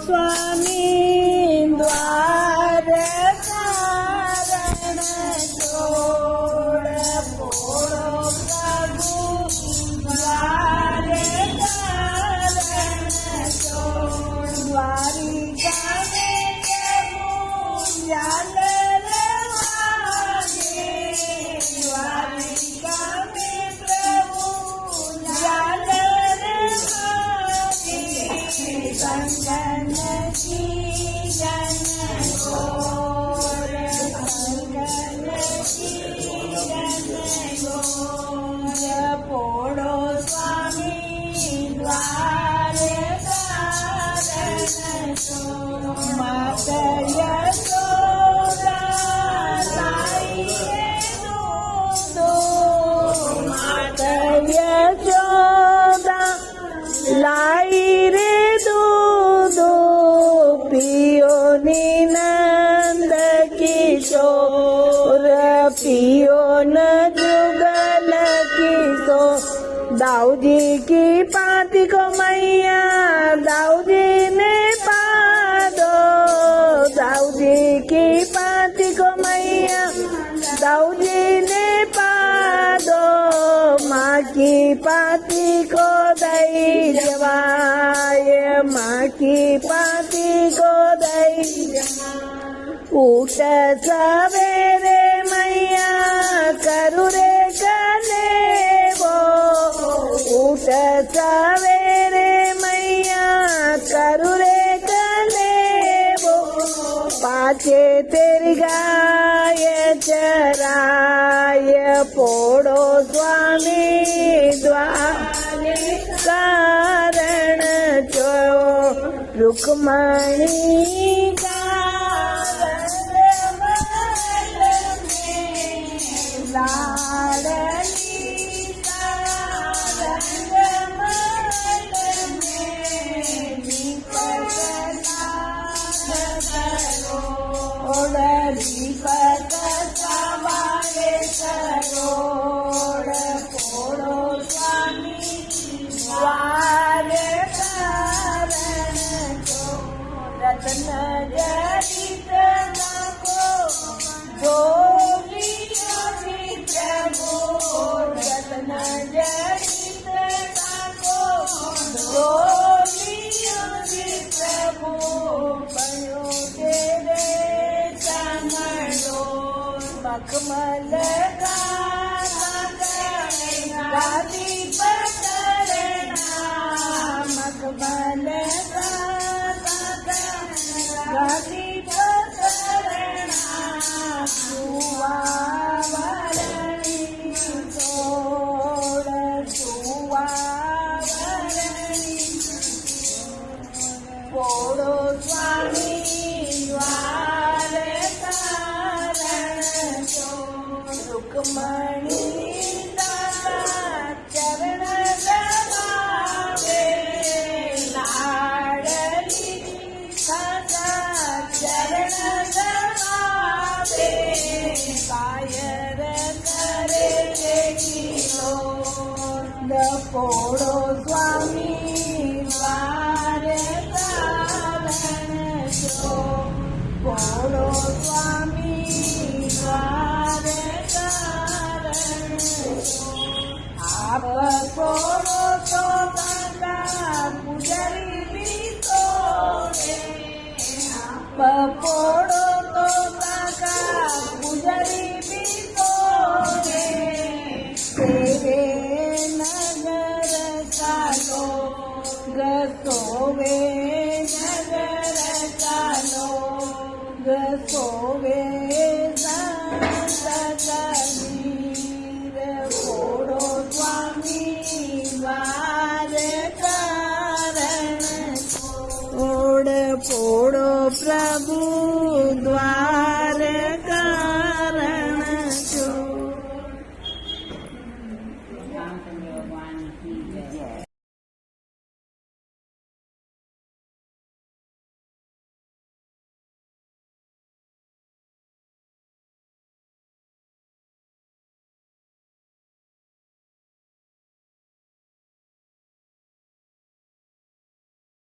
स्वामी द्वार कारण छोड़ पोड़ो प्रभु द्वार कारण छोड़ द्वारिका में प्रभु जाल रवागे द्वारिका में प्रभु जाल रवागे कंगन की जन गोर कंगन की जन गोर पोड़ो स्वामी द्वार कारण छोड़ मात यशोदा लाइए दूधो मात यशोदा लाई रे दूधो पियो नंद किशोर पियो न जुगल किशोर दाऊजी की पाती को मैया दाऊजी ने पादो दाऊजी की पाती को मैया दाऊजी ने पादो माँ की पाती को दई जवाय माँ की पाती को दई उठ सवेरे मैया करू रे कलेवो उठ सवेरे मैया करू रे कलेवो पाछे तेरी गाय चराय पोड़ो स्वामी द्वार कारण छोड़ रुक्मणी लाडली रंगमल में दीपक करोड़ दीपक सवारे करोड़ पोड़ो स्वामी द्वार कारण छोड़ रत्न जड़ित को जो प्रभु रत्न जड़ित को प्रभु बनो तेरे चमड़ो मखमल गादी पकड़ना मखमल गादी पकड़ना सुवावरणी छोड़ सुवावरणी पोड़ो स्वामी द्वार कारण छोड़ रुक्मणी चरण दबावे लाडली सदा चरण दबावे कायर करे पोड़ो स्वामी द्वार कारण छोड़ पोड़ो स्वामी द्वार कारण आप पोड़ो तो दादा पुजारी भी तोड़े आप पोड़ो तो दादा पुजारी भी तोड़े तेरे नगर चालो गसोवे नगर चालो गसोवे